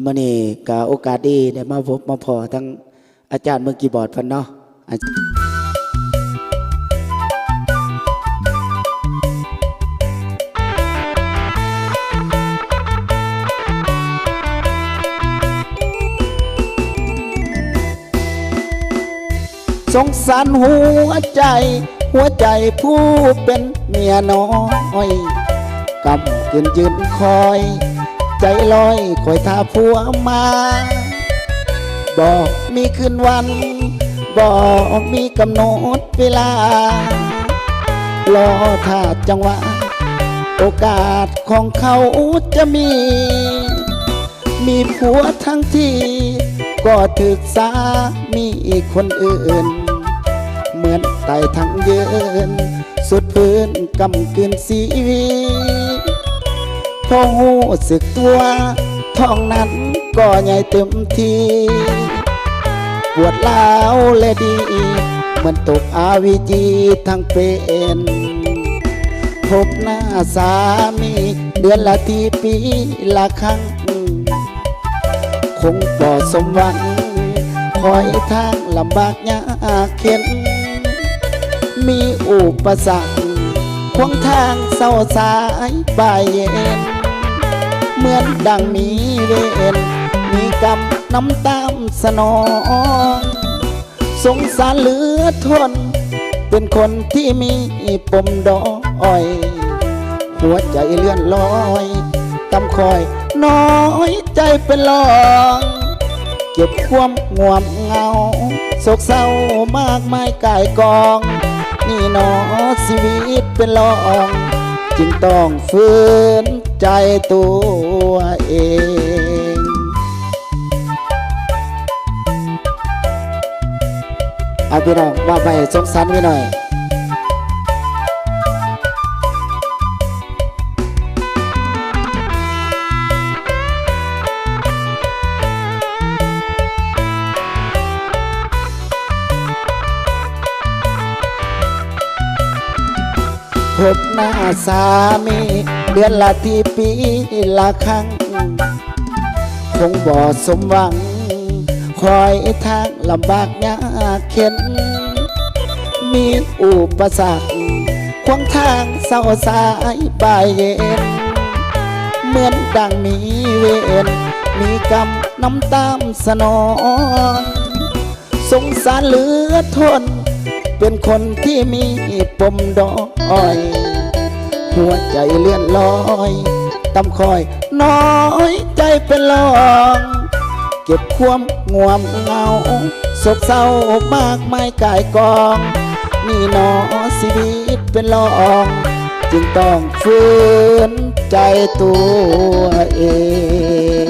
มื้อนี้ก็โอกาสดีได้มาพบมาพอทั้งอาจารย์มือกีย์บอร์ดเพิ่นเนาะสงสารหัวใจผู้เป็นเมียน้อยกำกืนยืนคอยใจลอยคอยท่าผัวมาบอกมีคืนวันบอกมีกำหนดเวลารอถ้าจังหวะโอกาสของเขาจะมีผัวทั้งที่ก็ถึกสามีคนอื่นเหมือนไต่ทั้งยืนสุดพื้นกำกืนสีวีพอหูสึกตัวท้องนั้นก็ใหญ่เต็มทีปวดล้าวและดีเหมือนตกอาวีจีทั้งเป็นพบหน้าสามีเดือนละทีปีละครั้งคงบ่สมหวังคอยทางลำบากยากเข็นมีอุปสรรคขวางทางเศร้าสายบ่ายเย็นเหมือนดังมีเวรมีกรรมน้ำตามสนองสงสารเหลือทนเป็นคนที่มีปมด้อยหัวใจเลื่อนลอยตำคอยน้อยใจเป็นลองเก็บความง่วงเงาโศกเศร้ามากมายกายกองนี่หนอชีวิตเป็นลองจึงต้องฝืนใจตัวเองเอาพี่น้องมาไปสงสารไว้หน่อยพบหน้าสามีเดือนละทีปีละครั้งคงบ่สมหวังคอยทางลำบากยากเข็นมีอุปสรรคขวางทางเศร้าสายบ่ายเย็นเหมือนดังมีเวรมีกรรมน้ำตามสนองสงสารเหลือทนเป็นคนที่มีปมด้อยหัวใจเลื่อนลอยตำคอยน้อยใจเป็นลองเก็บความง่วงเงาโศกเศร้ามากมายกายกองนี่หนอชีวิตเป็นลองจึงต้องฝืนใจตัวเอง